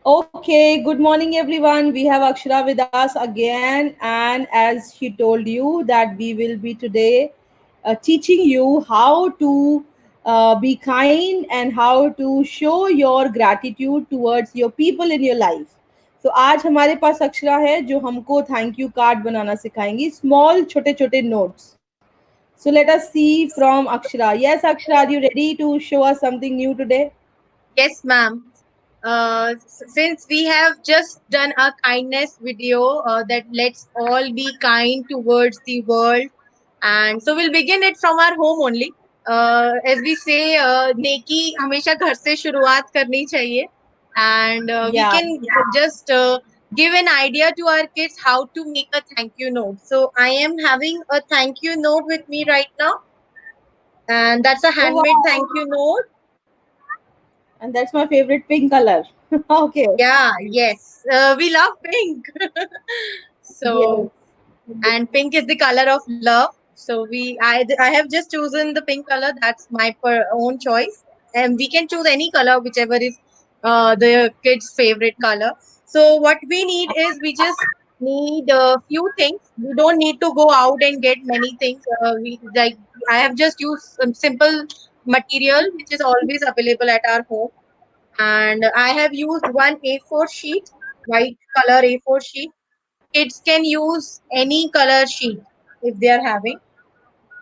Okay, good morning everyone. We have Akshara with us again, and as she told you that we will be today teaching you how to be kind and how to show your gratitude towards your people in your life. तो आज हमारे पास अक्षरा है जो हमको thank you card बनाना सिखाएंगी, small छोटे छोटे notes. So let us see from Akshara. Yes, Akshara, are you ready to show us something new today? Yes, ma'am. Since we have just done a kindness video that let's all be kind towards the world, and so we'll begin it from our home only. As we say, नेकी हमेशा घर से शुरुआत करनी चाहिए, and we Yeah. can just give an idea to our kids how to make a thank you note. So I am having a thank you note with me right now, and that's a Oh handmade thank wow. you note. And that's my favorite pink color. Okay. Yeah, yes. We love pink. Yes. So, and pink is the color of love. So I have just chosen the pink color. That's my own choice, and we can choose any color, whichever is the kids' favorite color. So what we need is we just need a few things. We don't need to go out and get many things. We like I have just used some simple material which is always available at our home, and I have used one A4 sheet, white color A4 sheet. Kids can use any color sheet if they are having.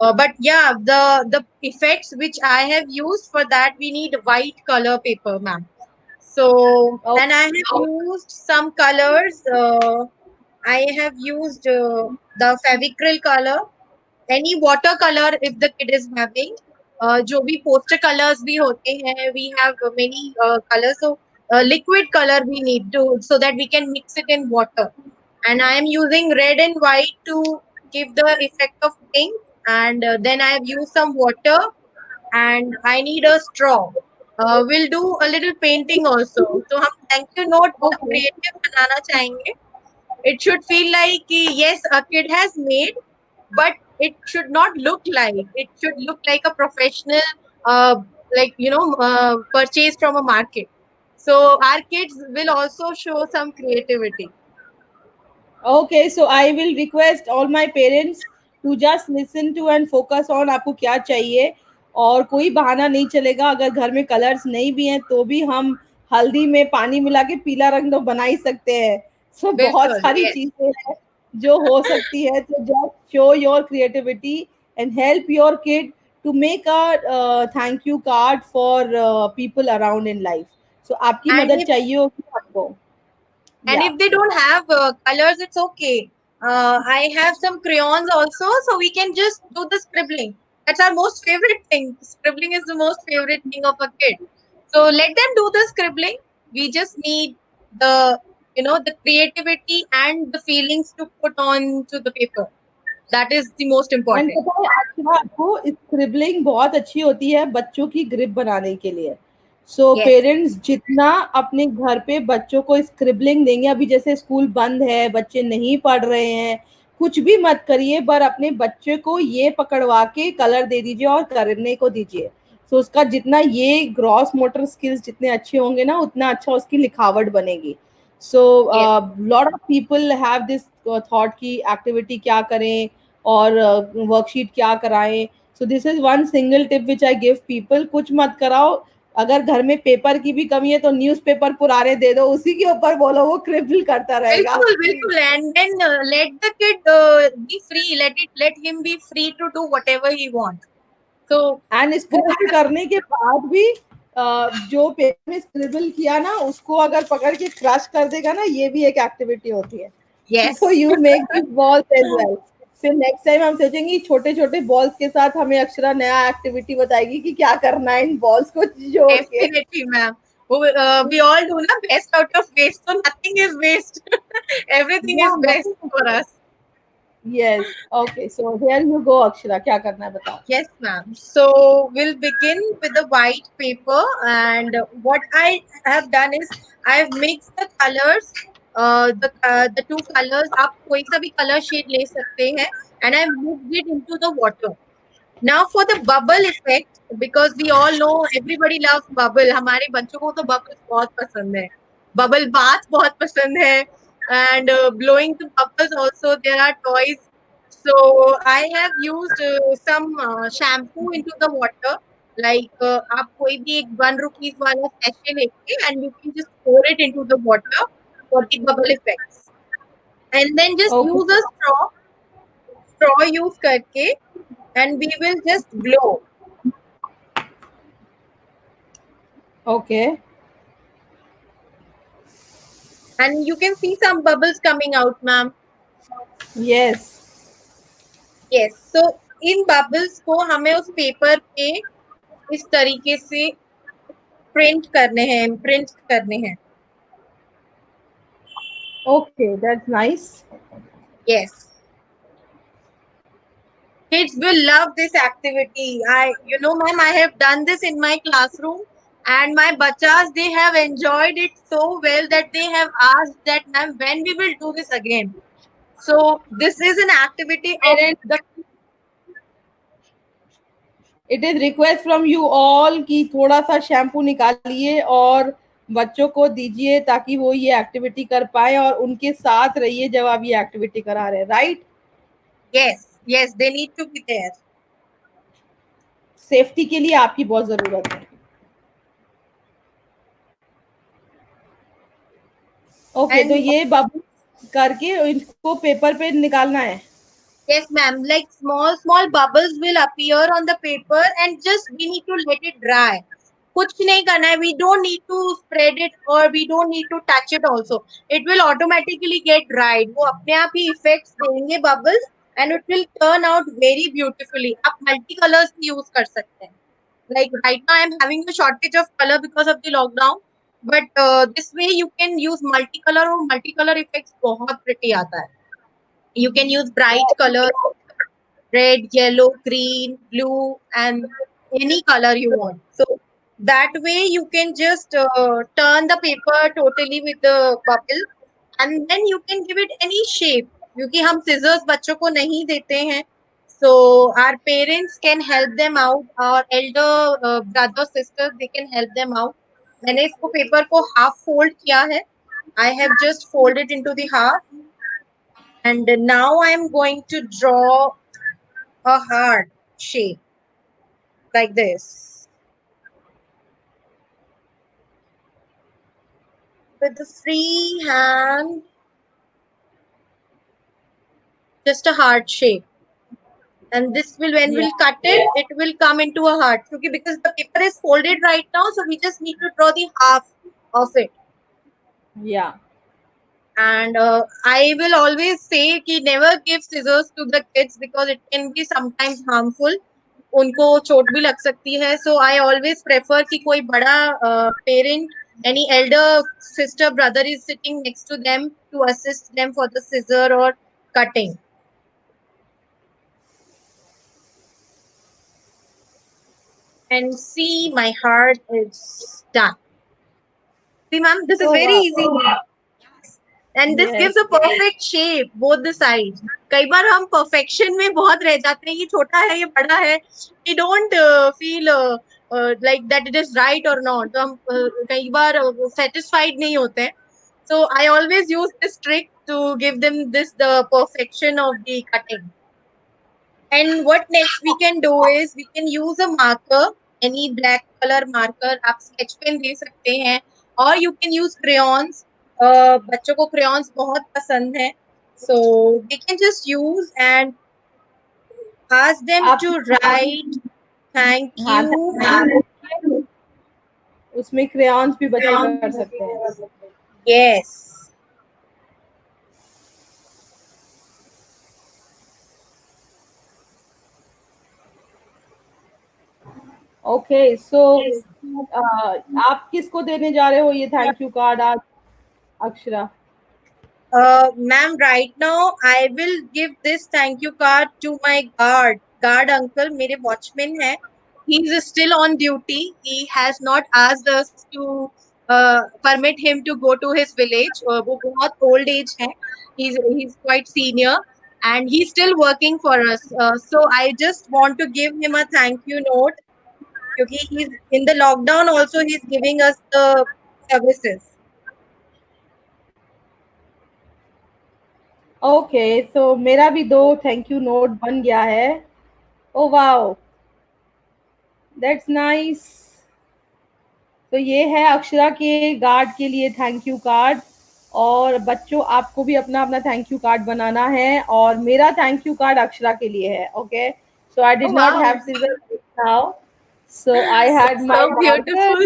But yeah, the effects which I have used for that, we need white color paper, ma'am. So, Oh, and I have used some colors. I have used the Fevicryl color, any watercolor if the kid is having. जो भी poster colors भी होते हैं, we have many colors. So liquid color we need to so that we can mix it in water. And I am using red and white to give the effect of pink. And then I have used some water, and I need a straw. We'll do a little painting also. तो हम thank you note बहुत okay. creative बनाना चाहेंगे. It should feel like yes, a kid has made, but it should not look like. It should look like a professional, uh, purchase from a market. So our kids will also show some creativity. Okay, so I will request all my parents to just listen to and focus on आपको क्या चाहिए. और कोई बहाना नहीं चलेगा. अगर घर में कलर्स नहीं भी हैं तो भी हम हल्दी में पानी मिला के पीला रंग तो बना ही सकते हैं. सो बहुत बिल्कुल, सारी yes. चीजें हैं जो हो सकती है. तो just show your creativity and help your kid to make a thank you card for people around in life. So आपकी And मदद if चाहिए होगी आपको. and या. if they don't have colors, it's okay. I have some crayons also, so we can just do the scribbling. That's our most favorite thing. Scribbling is the most favorite thing of a kid. So let them do the scribbling. We just need the the creativity and the feelings to put on to the paper. That is the most and important. पता है actually आपको scribbling बहुत अच्छी होती है बच्चों की grip बनाने के लिए. सो Yes, पेरेंट्स जितना अपने घर पे बच्चों को स्क्रिबलिंग देंगे, अभी जैसे स्कूल बंद है, बच्चे नहीं पढ़ रहे हैं, कुछ भी मत करिए, पर अपने बच्चे को ये पकड़वा के कलर दे दीजिए और करने को दीजिए. सो उसका जितना ये ग्रॉस मोटर स्किल्स जितने अच्छे होंगे ना, उतना अच्छा उसकी लिखावट बनेगी. सो yes. Lot of people have this thought की एक्टिविटी क्या करें और वर्कशीट क्या कराएं. So this is one single tip which I give people. कुछ मत कराओ. अगर घर में पेपर की भी कमी है तो न्यूज़पेपर पुराने दे दो, उसी के ऊपर बोलो, वो क्रिबल करता रहेगा. बिल्कुल, बिल्कुल. And then let the kid be free. Let him be free to do whatever he wants. So and scribble करने के बाद भी जो पेपर में स्क्रिबल किया ना उसको अगर पकड़ के क्रश कर देगा ना, ये भी एक एक्टिविटी होती है. So yes. You make this balls as well. फिर नेक्स्ट टाइम हम सोचेंगे छोटे छोटे बॉल्स के साथ हमें अक्षरा नया एक्टिविटी बताएगी कि क्या करना है इन बॉल्स को जोड़ के. Definitely, ma'am. We all do na best out of waste, so nothing is waste. Everything या is best for us. Yes. Okay, so here you go Akshara, क्या करना है बताओ. Yes, ma'am. So we'll begin with the white paper, and what I have done is I've mixed the colors, the two colors. आप कोई सा भी color shade ले सकते हैं, and I've mixed it into the water. Now for the bubble effect, because we all know everybody loves bubble. हमारे बच्चों को तो bubbles बहुत पसंद है. बबल बाथ बहुत पसंद है, and blowing the bubbles also there are toys. So I have used some shampoo into the water, like आप कोई भी एक 1 rupees वाला sachet लेके and you can just pour it into the water for the bubble effects, and then just Okay. use a straw use करके, and we will just blow, Okay. and you can see some bubbles coming out, ma'am. Yes. Yes, so in bubbles को हमें उस paper पे इस तरीके से print करने हैं. Okay, that's nice. Yes, kids will love this activity. Ma'am, I have done this in my classroom, and my bachas, they have enjoyed it so well that they have asked that, ma'am, when we will do this again. So this is an activity of Parents, the. it is request from you all कि थोड़ा सा shampoo निकालिए और बच्चों को दीजिए ताकि वो ये एक्टिविटी कर पाए और उनके साथ रहिए जब आप ये एक्टिविटी करा रहे हैं, right? Yes, they need to be there. Safety के लिए आपकी बहुत जरूरत है. ओके, तो And ये बबल करके इनको पेपर पे निकालना है. yes, ma'am, like small bubbles will appear on the paper, and just we need to let it dry. कुछ नहीं करना है, we don't need to spread it or we don't need to touch it also. It will automatically get dried. वो अपने आप ही effects देंगे bubbles, and it will turn out very beautifully. आप multi colors भी use कर सकते हैं. Like right now I'm having a shortage of color because of the lockdown, but this way you can use multicolor, और multicolor effects बहुत pretty आता है. You can use bright colors, red, yellow, green, blue, and any color you want. So that way you can just turn the paper totally with the bubble, and then you can give it any shape. क्योंकि हम scissors बच्चों को नहीं देते हैं, so our parents can help them out, our elder brother sisters, they can help them out. मैंने इसको paper को half fold किया है. I have just folded into the half, and now I'm going to draw a heart shape like this with the free hand, just a heart shape. And this will, when Yeah. we'll cut it, it will come into a heart. Okay, because the paper is folded right now, so we just need to draw the half of it. Yeah. And I will always say कि never give scissors to the kids because it can be sometimes harmful. उनको चोट भी लग सकती है. So I always prefer कि कोई बड़ा parent, any elder sister, brother is sitting next to them to assist them for the scissor or cutting. And see, my heart is done. See, ma'am, this is Oh very wow. easy. And this gives Yes. a perfect shape both the sides. कई बार हम perfection में बहुत रह जाते हैं, ये छोटा है, ये बड़ा है. We don't feel like that it is right or not. तो हम कई बार satisfied नहीं होते हैं. So I always use this trick to give them the perfection of the cutting. And what next we can do is we can use a marker, any black color marker. आप sketch pen दे सकते हैं, or you can use crayons. बच्चों को crayons बहुत पसंद है, so they can just use and ask them आप to write thank हाँ, you. उसमें क्रेयॉन्स भी बच्चे कर सकते हैं. Yes. ओके, सो आप किसको देने जा रहे हो ये थैंक यू कार्ड आज, Akshara? Ma'am, right now I will give this thank you card to my guard uncle. मेरे watchman है. He's still on duty. He has not asked us to permit him to go to his village. वो बहुत old age है. He's quite senior, and he's still working for us. So I just want to give him a thank you note. क्योंकि he's in the lockdown also, he's giving us the services. Okay, so मेरा भी दो thank you note बन गया है. Oh wow, that's nice. तो ये है अक्षरा के गार्ड के लिए थैंक यू कार्ड. और बच्चों, आपको भी अपना अपना थैंक यू कार्ड बनाना है, और मेरा थैंक यू कार्ड अक्षरा के लिए है. Okay, so I Oh did not wow, have seizure now, so I had my so marker. beautiful.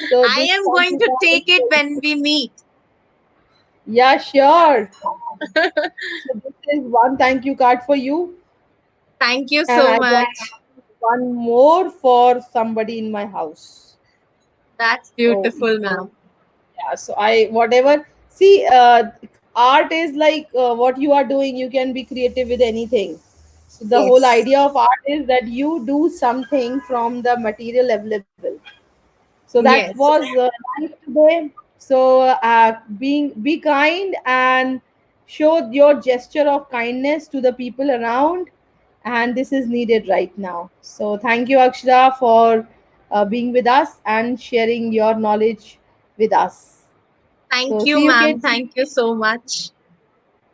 So I this am thank going you to card is take it for when you. we meet. Yeah, sure. So this is one thank you card for you, Thank you and so I got much. one more for somebody in my house. That's Oh, beautiful, ma'am. yeah. So I whatever. See, art is like what you are doing. You can be creative with anything. So the whole Yes. idea of art is that you do something from the material available. So that Yes. was nice today. So be kind and show your gesture of kindness to the people around, and this is needed right now. So thank you, Akshara, for being with us and sharing your knowledge with us. Thank So you, see you, ma'am. kids. Thank you so much.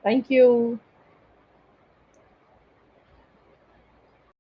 Thank you.